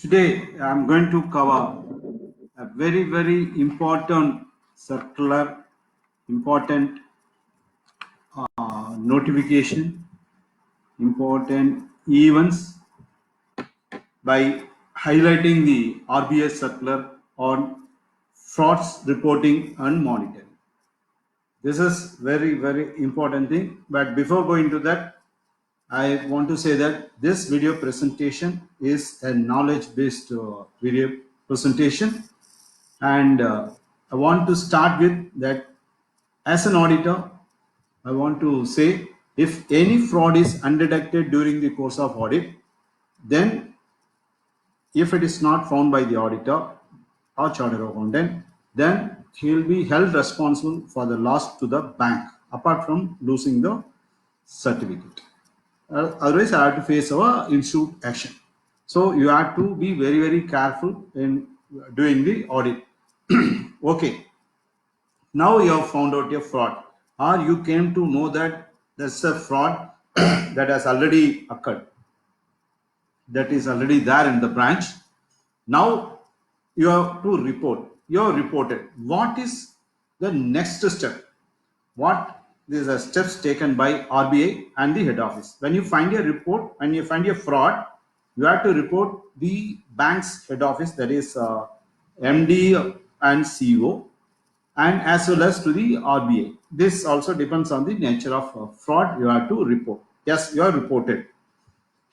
Today, I'm going to cover a very important circular, important notification, important events by highlighting the RBI circular on frauds reporting and monitoring. This is very important thing. But before going to that, I want to say that this video presentation is a knowledge-based video presentation, and I want to start with that. As an auditor, I want to say if any fraud is undetected during the course of audit, then if it is not found by the auditor or chartered accountant, then he will be held responsible for the loss to the bank apart from losing the certificate. Otherwise, I have to face our institute action. So you have to be very careful in doing the audit. Okay. Now you have found out a fraud, or you came to know that there's a fraud that has already occurred, that is already there in the branch. Now you have to report. You have reported. What is the next step? What these are steps taken by RBI and the head office? When you find a report, when you find a fraud, you have to report the bank's head office, that is MD and CEO, and as well as to the RBI. This also depends on the nature of fraud you have to report. Yes, you are reported.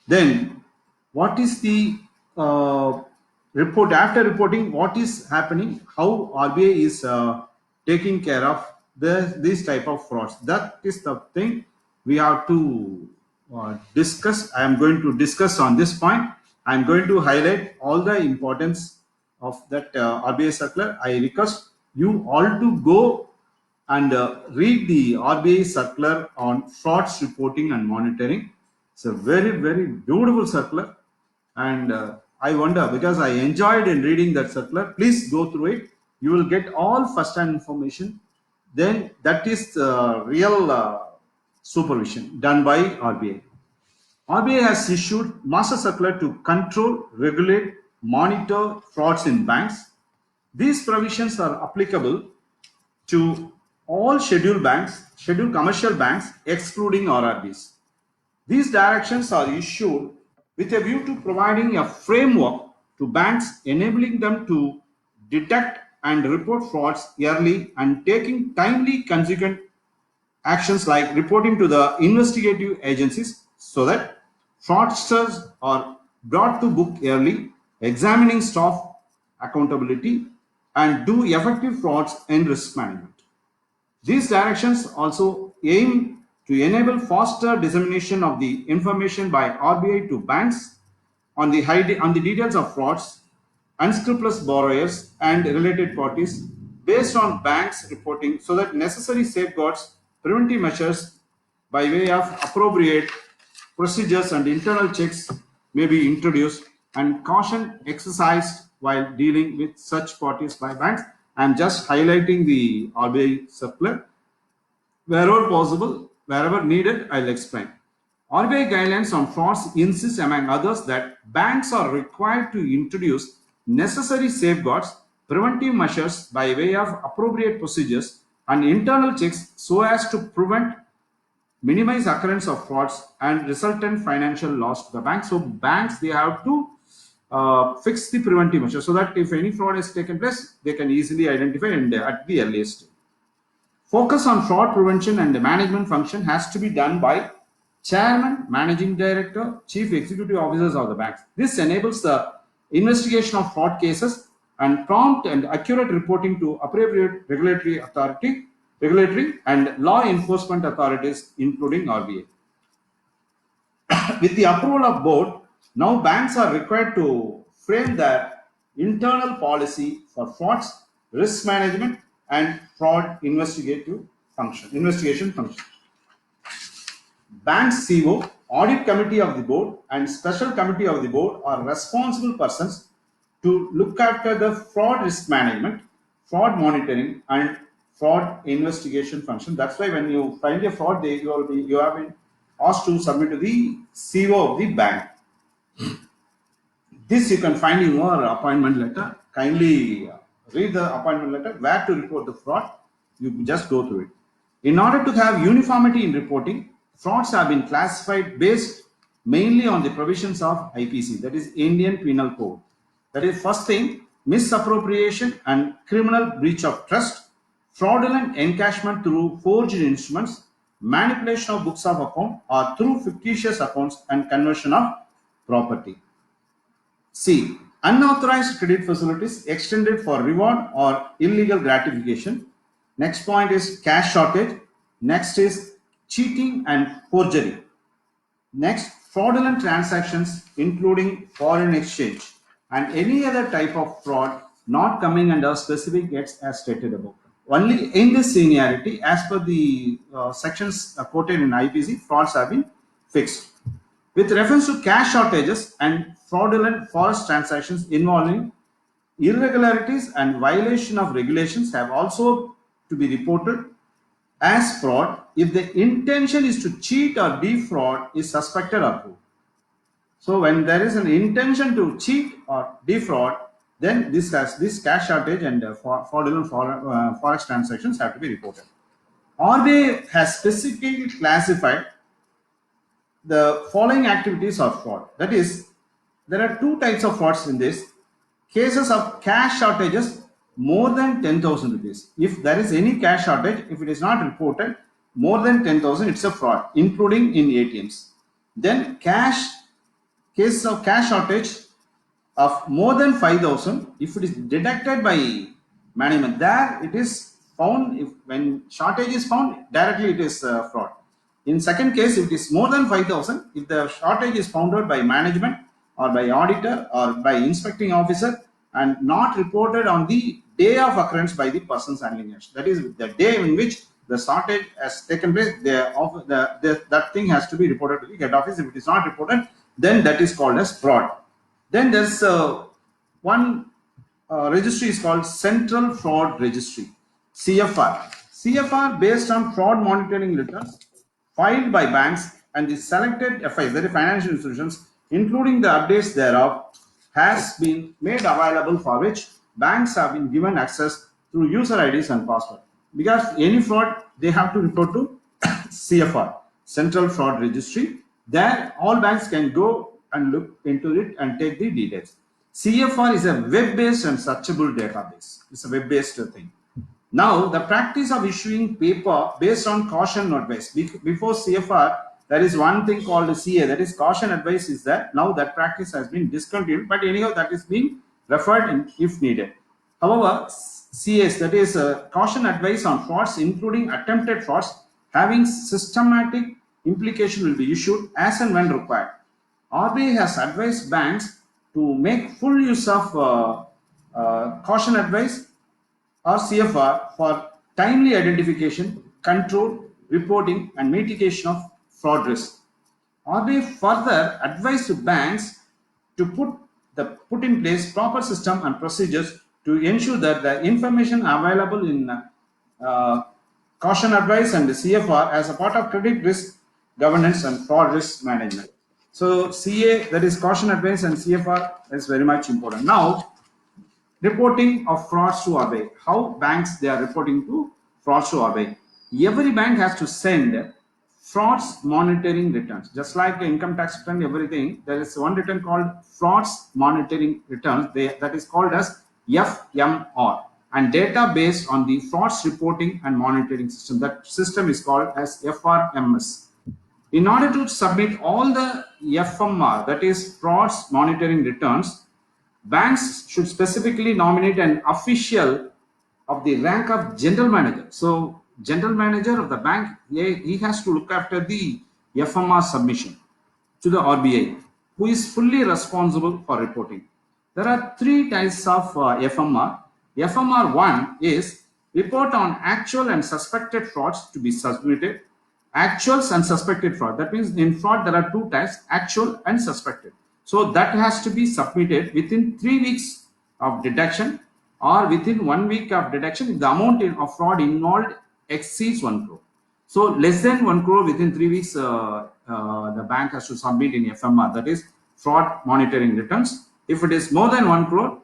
Then what is the report? After reporting, what is happening, how RBI is taking care of this type of frauds? That is the thing we have to discuss. I am going to discuss on this point. I am going to highlight all the importance of that RBI circular. I request you all to go and read the RBI circular on frauds reporting and monitoring. It's a very beautiful circular, and I wonder, because I enjoyed in reading that circular. Please go through it. You will get all first-hand information. Then that is real supervision done by RBI. RBI has issued master circular to control, regulate, monitor frauds in banks. These provisions are applicable to all scheduled banks, scheduled commercial banks, excluding RRBs. These directions are issued with a view to providing a framework to banks, enabling them to detect and report frauds early and taking timely consequent actions like reporting to the investigative agencies so that fraudsters are brought to book early, examining staff accountability, and do effective frauds in risk management. These directions also aim to enable faster dissemination of the information by RBI to banks on the details of frauds, unscrupulous borrowers, and related parties based on banks reporting, so that necessary safeguards, preventive measures by way of appropriate procedures and internal checks may be introduced, and caution exercised while dealing with such parties by banks. I am just highlighting the RBI circular. Wherever possible, wherever needed, I'll explain. RBI guidelines on frauds insist, among others, that banks are required to introduce necessary safeguards, preventive measures by way of appropriate procedures, and internal checks so as to prevent, minimize occurrence of frauds and resultant financial loss to the bank. So banks, they have to fix the preventive measures so that if any fraud has taken place, they can easily identify and at the earliest stage. Focus on fraud prevention and the management function has to be done by chairman, managing director, chief executive officers of the banks. This enables the investigation of fraud cases and prompt and accurate reporting to appropriate regulatory and law enforcement authorities, including RBI. With the approval of board, now banks are required to frame their internal policy for frauds, risk management, and fraud investigation function. Bank's CEO, audit committee of the board, and special committee of the board are responsible persons to look after the fraud risk management, fraud monitoring, and fraud investigation function. That's why when you find a fraud, you have been asked to submit to the CEO of the bank. This you can find in your appointment letter. Kindly read the appointment letter, where to report the fraud. You just go through it. In order to have uniformity in reporting, frauds have been classified based mainly on the provisions of IPC, that is Indian Penal Code. That is, first thing, misappropriation and criminal breach of trust, fraudulent encashment through forged instruments, manipulation of books of account, or through fictitious accounts and conversion of property. C. Unauthorized credit facilities extended for reward or illegal gratification. Next point is cash shortage. Next is cheating and forgery. Next, fraudulent transactions including foreign exchange and any other type of fraud not coming under specific gets as stated above. Only in this seniority, as per the sections quoted in IPC, frauds have been fixed. With reference to cash shortages and fraudulent forex transactions involving irregularities and violation of regulations have also to be reported as fraud if the intention is to cheat or defraud is suspected or proved. So when there is an intention to cheat or defraud, then this cash shortage and fraudulent forex transactions have to be reported. RBI has specifically classified the following activities of fraud. That is, there are two types of frauds in this. Cases of cash shortages more than 10,000 rupees. If there is any cash shortage, if it is not reported more than 10,000, it's a fraud, including in ATMs. Then cases of cash shortage of more than 5,000, if it is deducted by management, there it is found. If when shortage is found, directly it is fraud. In second case, if it is more than 5,000, if the shortage is found out by management or by auditor or by inspecting officer and not reported on the day of occurrence by the persons handling action, that is the day in which the shortage has taken place, that thing has to be reported to the head office. If it is not reported, then that is called as fraud. Then there's one registry is called Central Fraud Registry, CFR. CFR based on fraud monitoring returns filed by banks and the selected FIs, that is financial institutions, including the updates thereof, has been made available, for which banks have been given access through user IDs and password. Because any fraud, they have to report to CFR, Central Fraud Registry. There, all banks can go and look into it and take the details. CFR is a web-based and searchable database. It's a web-based thing. Now, the practice of issuing paper based on caution advice. Before CFR, there is one thing called CA, that is caution advice is there. Now that practice has been discontinued, but anyhow that is being referred in if needed. However, CS, that is caution advice on frauds, including attempted frauds, having systematic implication will be issued as and when required. RBI has advised banks to make full use of caution advice or CFR for timely identification, control, reporting, and mitigation of fraud risk. RBI further advised banks to put in place proper system and procedures to ensure that the information available in caution advice and the CFR as a part of credit risk governance and fraud risk management. So CA, that is caution advice, and CFR is very much important. Now, reporting of frauds to RBI. How banks they are reporting to frauds to RBI. Every bank has to send frauds monitoring returns. Just like the income tax return, everything, there is one return called frauds monitoring returns. That is called as FMR, and data based on the frauds reporting and monitoring system. That system is called as FRMS. In order to submit all the FMR, that is frauds monitoring returns, banks should specifically nominate an official of the rank of general manager. So general manager of the bank, he has to look after the FMR submission to the RBI, who is fully responsible for reporting. There are three types of FMR. FMR 1 is report on actual and suspected frauds to be submitted. Actuals and suspected fraud. That means in fraud there are two types, actual and suspected. So that has to be submitted within 3 weeks of deduction or within 1 week of deduction if the amount of fraud involved exceeds 1 crore. So less than 1 crore within 3 weeks, the bank has to submit in FMR, that is fraud monitoring returns. If it is more than 1 crore,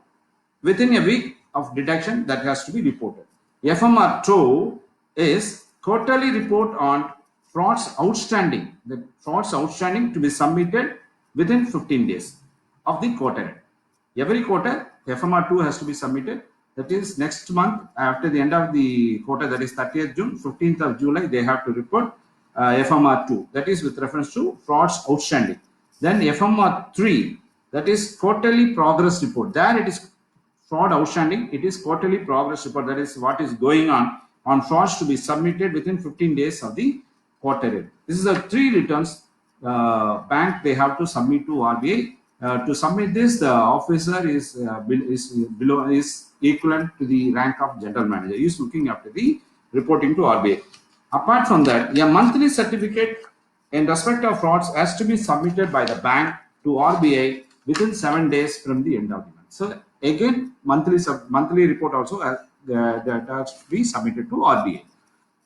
within a week of detection, that has to be reported. FMR2 is quarterly report on frauds outstanding. The frauds outstanding to be submitted within 15 days of the quarter. Every quarter, FMR2 has to be submitted. That is next month after the end of the quarter, that is 30th June, 15th of July, they have to report FMR2. That is with reference to frauds outstanding. Then FMR3, that is quarterly progress report. There it is fraud outstanding. It is quarterly progress report. That is what is going on frauds to be submitted within 15 days of the quarter end. This is the 3 returns bank they have to submit to RBI. To submit this, the officer is equivalent to the rank of general manager. He is looking after the reporting to RBI. Apart from that, a monthly certificate in respect of frauds has to be submitted by the bank to RBI within 7 days from the end of the month. So again, monthly report also that has to be submitted to RBI,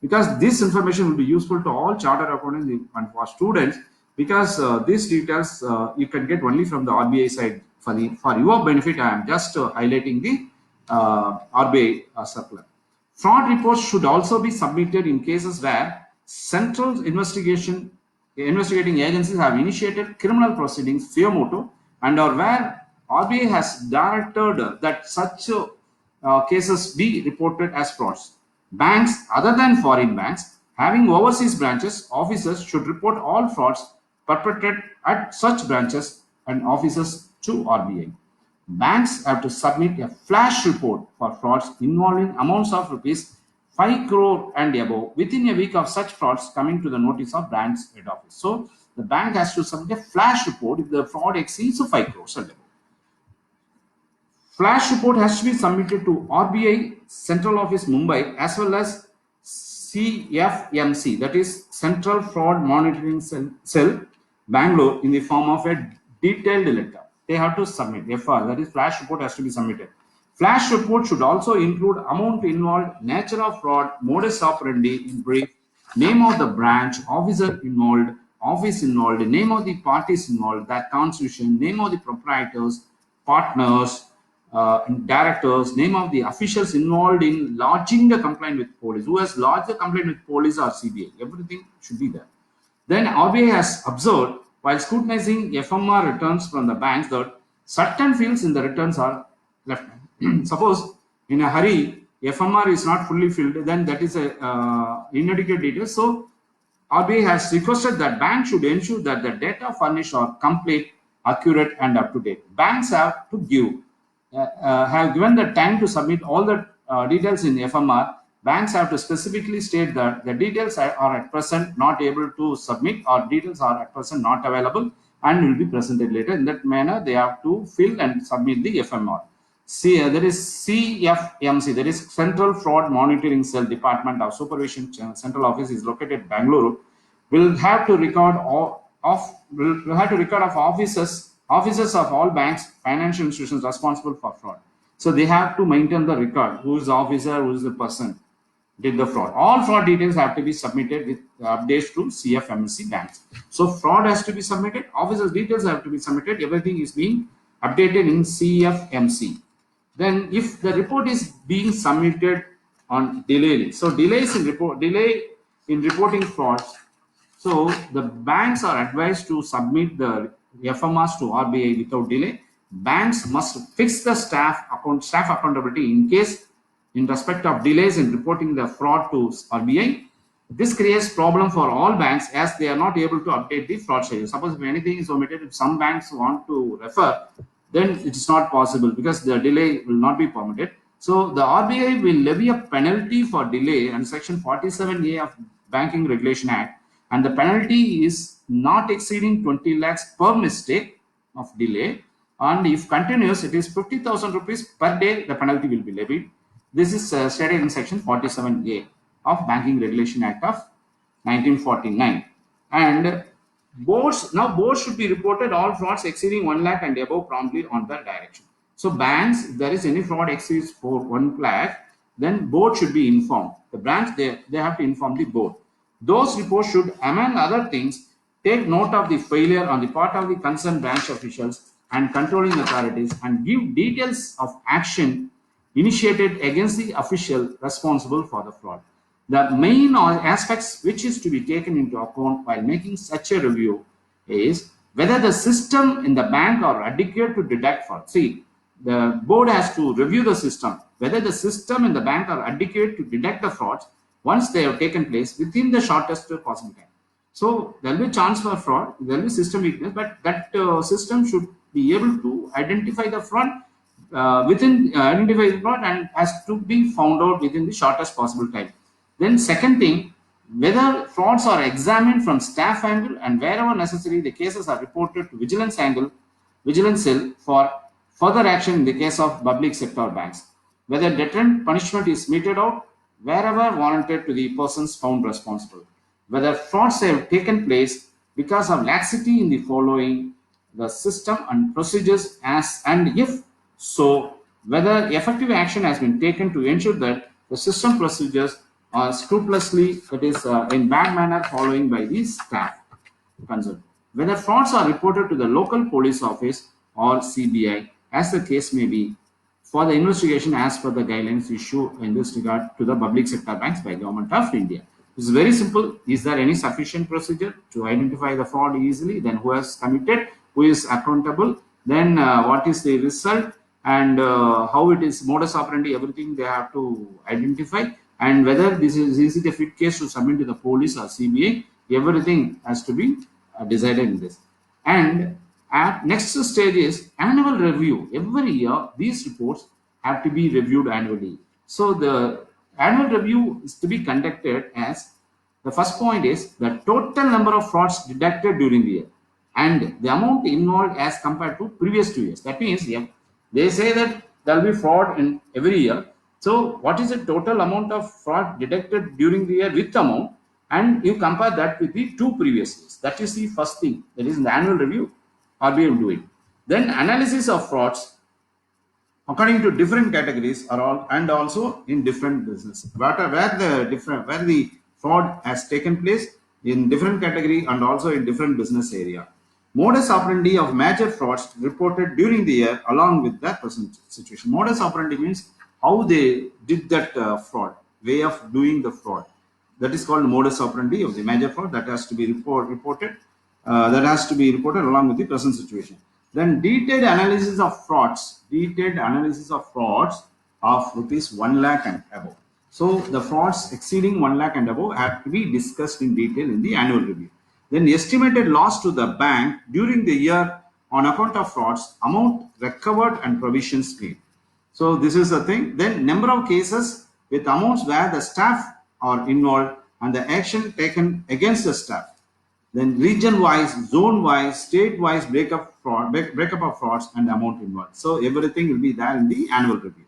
because this information will be useful to all chartered accountants and for students, because these details you can get only from the RBI side. For your benefit, I am just highlighting the RBI circular. Fraud reports should also be submitted in cases where central investigating agencies have initiated criminal proceedings suo motu, and or where RBI has directed that such cases be reported as frauds. Banks other than foreign banks having overseas branches, officers should report all frauds perpetrated at such branches and offices to RBI. Banks have to submit a flash report for frauds involving amounts of rupees 5 crore and above within a week of such frauds coming to the notice of bank's head office. So the bank has to submit a flash report if the fraud exceeds 5 crores and above. Flash report has to be submitted to RBI Central Office Mumbai as well as CFMC, that is Central Fraud Monitoring Cell Bangalore, in the form of a detailed letter. They have to submit FR, that is flash report has to be submitted. Flash report should also include amount involved, nature of fraud, modus operandi in brief, name of the branch, officer involved, office involved, name of the parties involved, that constitution, name of the proprietors, partners, directors, name of the officials involved in lodging the complaint with police, who has lodged the complaint with police or CBI. Everything should be there. Then RBI has observed, while scrutinizing FMR returns from the banks, that certain fields in the returns are left. Suppose in a hurry, FMR is not fully filled, then that is a inadequate detail. So RBI has requested that banks should ensure that the data furnished are complete, accurate, and up to date. Banks have to have given the time to submit all the details in FMR. Banks have to specifically state that the details are at present not able to submit, or details are at present not available and will be presented later. In that manner, they have to fill and submit the FMR. See, there is CFMC, that is Central Fraud Monitoring Cell Department of Supervision Central Office is located at Bangalore. Will have to record of officers of all banks, financial institutions responsible for fraud. So they have to maintain the record, who is the officer, who is the person did the fraud. All fraud details have to be submitted with updates to CFMC banks. So fraud has to be submitted, officers details have to be submitted, everything is being updated in CFMC. Then if the report is being submitted on delay, so delay in reporting frauds, so the banks are advised to submit the FMRs to RBI without delay. Banks must fix the staff accountability in case in respect of delays in reporting the fraud to RBI. This creates problem for all banks as they are not able to update the fraud schedule. Suppose if anything is omitted, if some banks want to refer, then it is not possible because the delay will not be permitted. So the RBI will levy a penalty for delay and Section 47A of Banking Regulation Act, and the penalty is not exceeding 20 lakhs per mistake of delay, and if continuous, it is 50,000 rupees per day the penalty will be levied. This is stated in Section 47A of Banking Regulation Act of 1949. And boards should be reported all frauds exceeding 1 lakh and above promptly on that direction. So banks, if there is any fraud exceeds for 1 lakh, then board should be informed. The branch, they have to inform the board. Those reports should, among other things, take note of the failure on the part of the concerned branch officials and controlling authorities and give details of action initiated against the official responsible for the fraud. The main aspects which is to be taken into account while making such a review is whether the system in the bank are adequate to detect fraud. See, the board has to review the system, whether the system in the bank are adequate to detect the frauds once they have taken place within the shortest possible time. So there will be chance for fraud, there will be system weakness, but that system should be able to identify the fraud identify the fraud and has to be found out within the shortest possible time. Then second thing, whether frauds are examined from staff angle and wherever necessary, the cases are reported to vigilance cell for further action in the case of public sector banks. Whether deterrent punishment is meted out wherever warranted to the persons found responsible. Whether frauds have taken place because of laxity in the following the system and procedures as and if so, whether effective action has been taken to ensure that the system procedures are scrupulously, that is, in bad manner following by the staff concerned. Whether frauds are reported to the local police office or CBI, as the case may be, for the investigation as per the guidelines issued in this regard to the public sector banks by Government of India. It's very simple. Is there any sufficient procedure to identify the fraud easily? Then who has committed? Who is accountable? Then what is the result? And how it is modus operandi, everything they have to identify, and whether this is it a fit case to submit to the police or CBI, everything has to be decided in this. And at next stage is annual review. Every year these reports have to be reviewed annually. So the annual review is to be conducted as the first point is the total number of frauds detected during the year and the amount involved as compared to previous 2 years. That means they say that there will be fraud in every year. So what is the total amount of fraud detected during the year with amount, and you compare that with the 2 previous years. That is the first thing. That is in the annual review RBI will do it. Then analysis of frauds according to different categories are all and also in different business. Where the fraud has taken place in different category and also in different business area. Modus operandi of major frauds reported during the year along with the present situation. Modus operandi means how they did that fraud, way of doing the fraud. That is called modus operandi of the major fraud that has to be reported. That has to be reported along with the present situation. Then detailed analysis of frauds of rupees 1 lakh and above. So the frauds exceeding 1 lakh and above have to be discussed in detail in the annual review. Then estimated loss to the bank during the year on account of frauds, amount recovered and provisions made. So this is the thing. Then number of cases with amounts where the staff are involved and the action taken against the staff. Then region-wise, zone-wise, state-wise breakup of frauds and amount involved. So everything will be there in the annual review.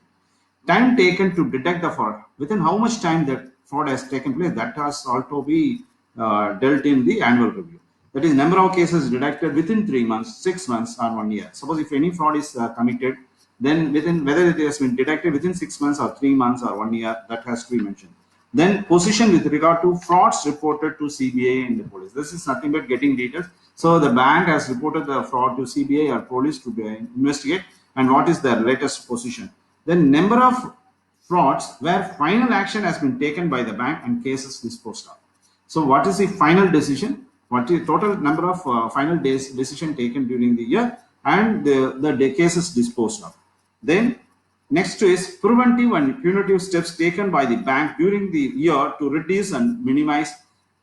Time taken to detect the fraud. Within how much time that fraud has taken place, that has also be dealt in the annual review. That is number of cases detected within 3 months, 6 months or 1 year. Suppose if any fraud is committed, then within whether it has been detected within 6 months or 3 months or 1 year, that has to be mentioned. Then position with regard to frauds reported to CBI and the police. This is nothing but getting details. So the bank has reported the fraud to CBI or police to investigate, and what is their latest position. Then number of frauds where final action has been taken by the bank and cases disposed of. So what is the final decision? What is total number of final days decision taken during the year and the cases disposed of. Then next is preventive and punitive steps taken by the bank during the year to reduce and minimize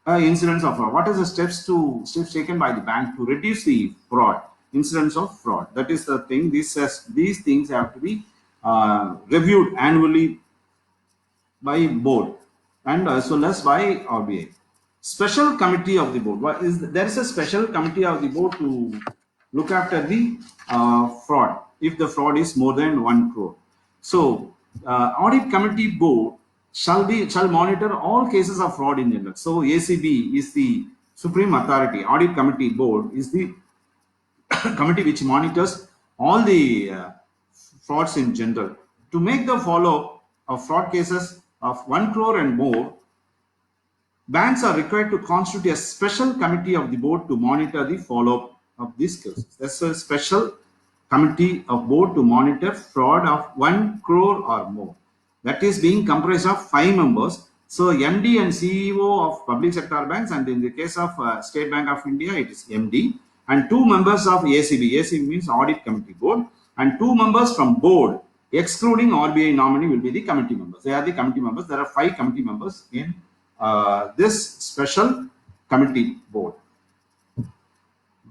incidents of fraud. What is the steps taken by the bank to reduce the fraud, incidents of fraud? That is the thing. These things have to be reviewed annually by board and as well as by RBI. Special committee of the board. There is a special committee of the board to look after the fraud if the fraud is more than 1 crore. So audit committee board shall monitor all cases of fraud in general. So ACB is the supreme authority. Audit committee board is the committee which monitors all the frauds in general. To make the follow-up of fraud cases of 1 crore and more, banks are required to constitute a special committee of the board to monitor the follow-up of these cases. That's a special committee of board to monitor fraud of 1 crore or more. That is being comprised of 5 members. So MD and CEO of public sector banks, and in the case of State Bank of India, it is MD, and 2 members of ACB. ACB means Audit Committee Board, and 2 members from board, excluding RBI nominee, will be the committee members. They are the committee members. There are 5 committee members in this special committee board.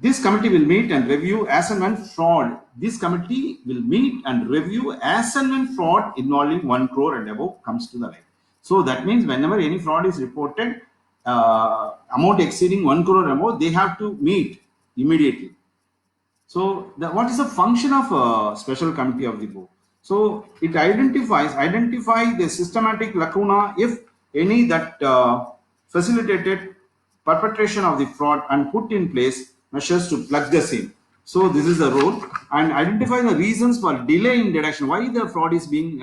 This committee will meet and review as and when fraud. This committee will meet and review as and when fraud involving 1 crore and above comes to the light. So that means whenever any fraud is reported, amount exceeding 1 crore or above, they have to meet immediately. So what is the function of a special committee of the board? So it identify the systematic lacuna, if any, that facilitated perpetration of the fraud, and put in place measures to plug the same. So this is the role, and identify the reasons for delay in deduction. Why the fraud is being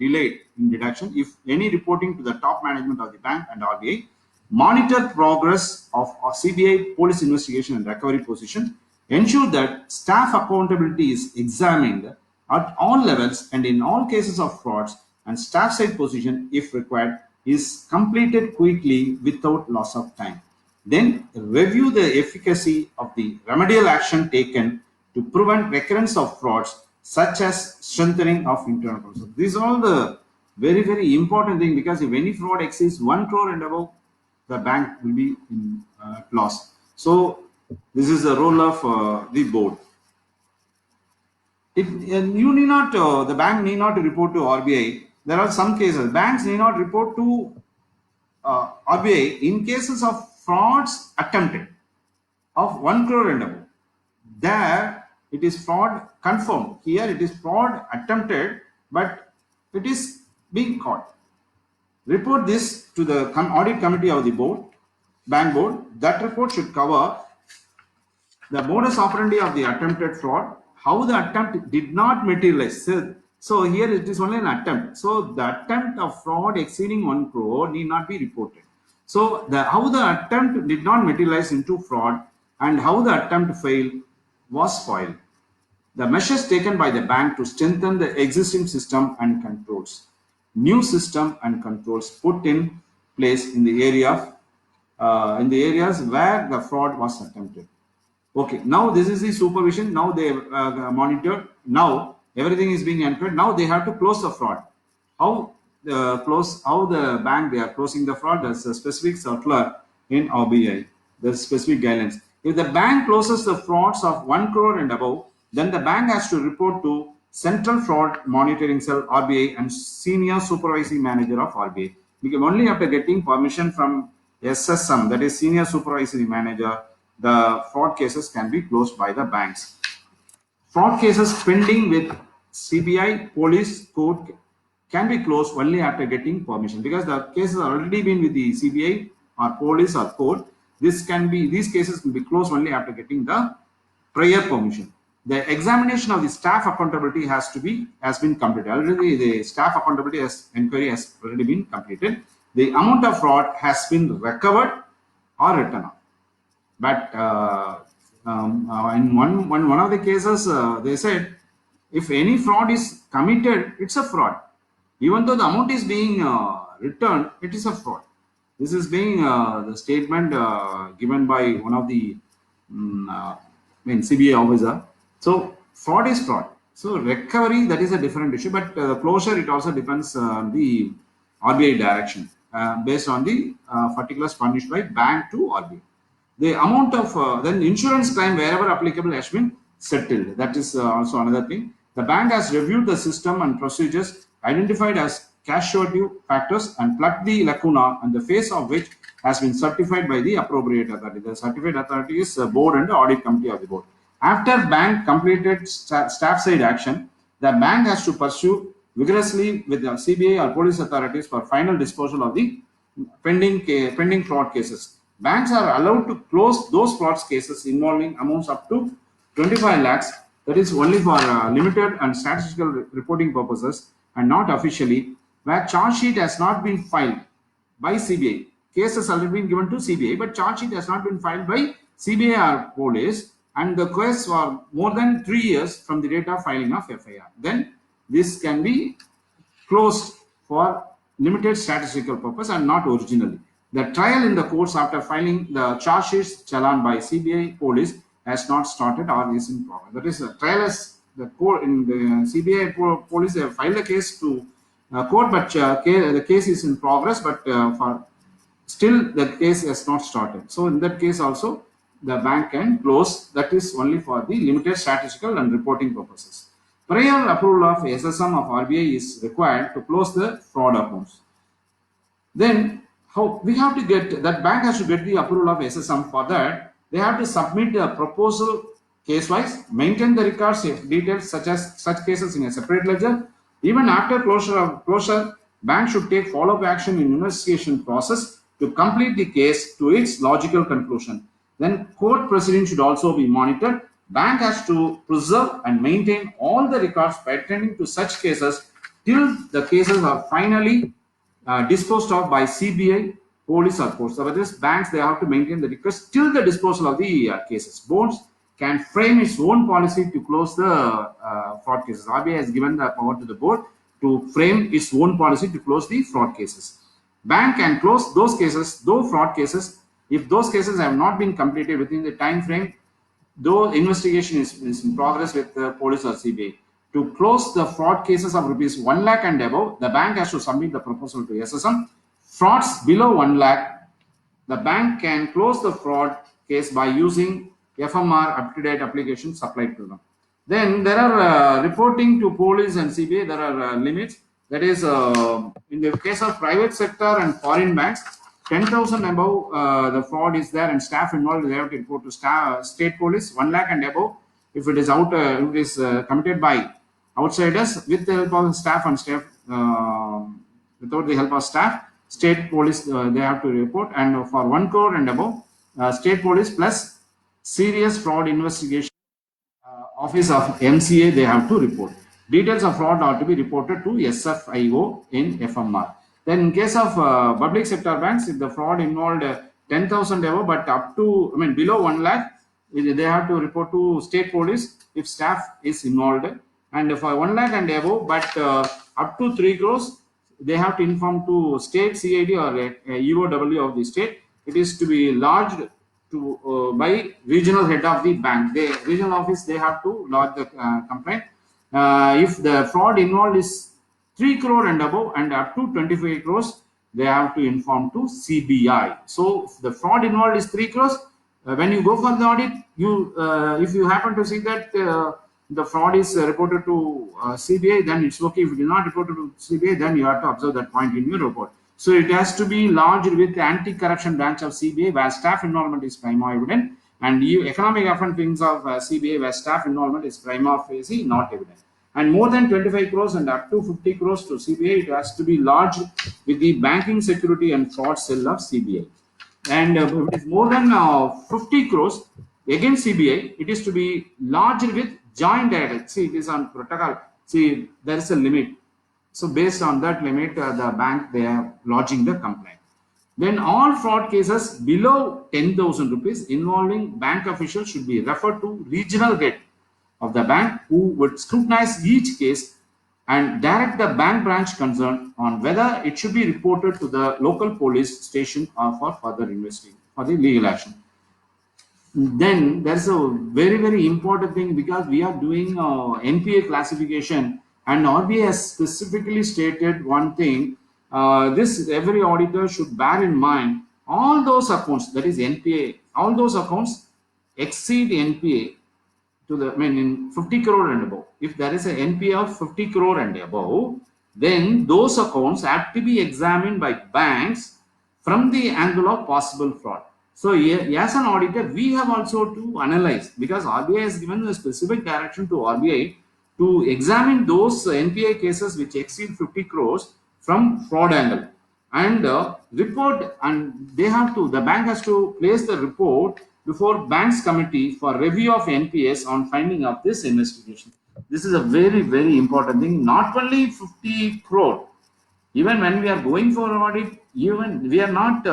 delayed in deduction, if any, reporting to the top management of the bank and RBI. Monitor progress of CBI police investigation and recovery position. Ensure that staff accountability is examined at all levels and in all cases of frauds, and staff side position, if required, is completed quickly without loss of time. Then review the efficacy of the remedial action taken to prevent recurrence of frauds, such as strengthening of internal controls. These are all the very, very important thing, because if any fraud exceeds 1 crore and above, the bank will be in loss. So this is the role of the board. You need not, the bank need not report to RBI. There are some cases banks need not report to RBI in cases of frauds attempted of 1 crore and above. There it is fraud confirmed. Here it is fraud attempted, but it is being caught. Report this to the audit committee of the board, bank board. That report should cover the modus operandi of the attempted fraud, how the attempt did not materialize. So here it is only an attempt. So the attempt of fraud exceeding 1 crore need not be reported. So how the attempt did not materialize into fraud and how the attempt failed was spoiled. The measures taken by the bank to strengthen the existing system and controls. New system and controls put in place in the area in the areas where the fraud was attempted. Okay, now this is the supervision. Now they monitored. Now everything is being entered. Now they have to close the fraud. How the bank they are closing the fraud? There's a specific circular in RBI. There's specific guidelines. If the bank closes the frauds of 1 crore and above, then the bank has to report to Central Fraud Monitoring Cell RBI and Senior Supervisory Manager of RBI. Because only after getting permission from SSM, that is Senior Supervisory Manager, the fraud cases can be closed by the banks. Fraud cases pending with CBI, police, court can be closed only after getting permission, because the cases are already been with the CBI or police or court. These cases can be closed only after getting the prior permission. The examination of the staff accountability has been completed. Already the staff accountability inquiry has already been completed. The amount of fraud has been recovered or written off. But in one of the cases, they said if any fraud is committed, it's a fraud. Even though the amount is being returned, it is a fraud. This is being the statement given by one of the CBI officer. So fraud is fraud. So recovery, that is a different issue, but closure, it also depends on the RBI direction based on the particulars furnished by bank to RBI. The amount of then insurance claim wherever applicable has been settled. That is also another thing. The bank has reviewed the system and procedures identified as casualty factors and plugged the lacuna, and the face of which has been certified by the appropriate authority. The certified authority is the board and the audit committee of the board. After bank completed staff side action, the bank has to pursue vigorously with the CBI or police authorities for final disposal of the pending fraud cases. Banks are allowed to close those fraud cases involving amounts up to 25 lakhs. That is only for limited and statistical reporting purposes and not officially, where charge sheet has not been filed by CBI. Case has already been given to CBI, but charge sheet has not been filed by CBI or police. and the case for more than 3 years from the date of filing of FIR. Then this can be closed for limited statistical purpose and not originally. The trial in the courts after filing the charge sheets challan by CBI police has not started or is in progress. That is, the trial has the court in the CBI police have filed a case to court, but the case is in progress, but for still the case has not started. So in that case also the bank can close. That is only for the limited statistical and reporting purposes. Prior approval of SSM of RBI is required to close the fraud accounts. Then how we have to get that bank has to get the approval of SSM. For that they have to submit a proposal case wise, maintain the records if details such cases in a separate ledger. Even after closure, bank should take follow-up action in investigation process to complete the case to its logical conclusion. Then court proceedings should also be monitored. Bank has to preserve and maintain all the records pertaining to such cases till the cases are finally disposed of by CBI, police or courts. So this banks, they have to maintain the records till the disposal of the cases. Boards can frame its own policy to close the fraud cases. RBI has given the power to the board to frame its own policy to close the fraud cases. Bank can close those cases, though fraud cases, if those cases have not been completed within the time frame, though investigation is in progress with the police or CBI. To close the fraud cases of rupees 1 lakh and above, the bank has to submit the proposal to SSM. Frauds below 1 lakh, the bank can close the fraud case by using FMR up-to-date application supplied to them. Then there are reporting to police and CBI, there are limits. That is, in the case of private sector and foreign banks, 10,000 above the fraud is there and staff involved, they have to report to state police. 1 lakh and above, if it is committed by outsiders with the help of staff and staff, without the help of staff, state police they have to report. And for 1 crore and above, state police plus serious fraud investigation office of MCA, they have to report. Details of fraud are to be reported to SFIO in FMR. Then in case of public sector banks, if the fraud involved 10,000 above, but up to, below 1 lakh, they have to report to state police if staff is involved. And for 1 lakh and above, but up to 3 crores, they have to inform to state CID or EOW of the state. It is to be lodged to by regional head of the bank. The regional office, they have to lodge the complaint. If the fraud involved is 3 crore and above and up to 25 crores, they have to inform to CBI. So if the fraud involved is 3 crores, when you go for the audit, if you happen to see that the fraud is reported to CBI, then it's okay. If it is not reported to CBI, then you have to observe that point in your report. So it has to be lodged with the anti-corruption branch of CBI where staff involvement is prima evident, and economic offense of CBI where staff involvement is prima facie not evident. And more than 25 crores and up to 50 crores to CBI, it has to be lodged with the banking security and fraud cell of CBI. And if it is more than 50 crores against CBI, it is to be lodged with joint director. See, it is on protocol. See, there is a limit. So based on that limit, the bank, they are lodging the complaint. Then all fraud cases below 10,000 rupees involving bank officials should be referred to regional head of the bank, who would scrutinize each case and direct the bank branch concerned on whether it should be reported to the local police station or for further investigation, for the legal action. Then there's a very, very important thing, because we are doing NPA classification, and RBI has specifically stated one thing. This every auditor should bear in mind. All those accounts, that is NPA, all those accounts exceed NPA to the, in 50 crore and above. If there is an NPA of 50 crore and above, then those accounts have to be examined by banks from the angle of possible fraud. So as an auditor, we have also to analyze, because RBI has given a specific direction to RBI to examine those NPA cases which exceed 50 crores from fraud angle and report, and they have to, the bank has to place the report before banks committee for review of NPAs on finding of this investigation. This is a very, very important thing. Not only 50 crore, even when we are going for audit, even we are not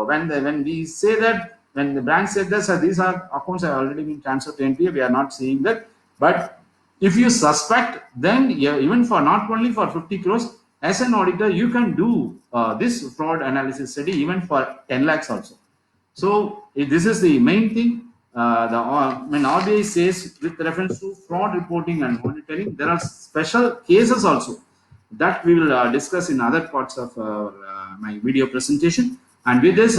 when we say that when the branch said that, sir, these are accounts have already been transferred to NPA, we are not seeing that. But if you suspect, then even for not only for 50 crores, as an auditor, you can do this fraud analysis study even for 10 lakhs also. So this is the main thing. When RBI says with reference to fraud reporting and monitoring, there are special cases also that we will discuss in other parts of my video presentation. And with this,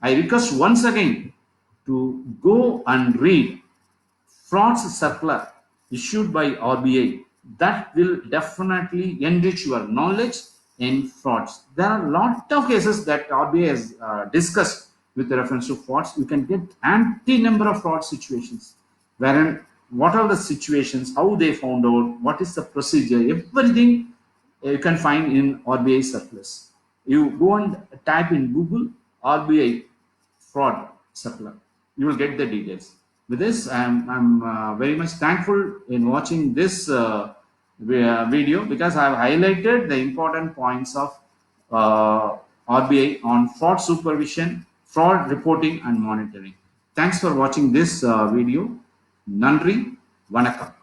I request once again to go and read frauds circular issued by RBI. That will definitely enrich your knowledge in frauds. There are a lot of cases that RBI has discussed with reference to frauds. You can get anti-number of fraud situations, wherein what are the situations, how they found out, what is the procedure, everything you can find in RBI circulars. You go and type in Google RBI fraud circular, you will get the details. With this, I'm very much thankful in watching this video, because I have highlighted the important points of RBI on fraud supervision, fraud reporting and monitoring. Thanks for watching this video. Nandri, Vanakkam.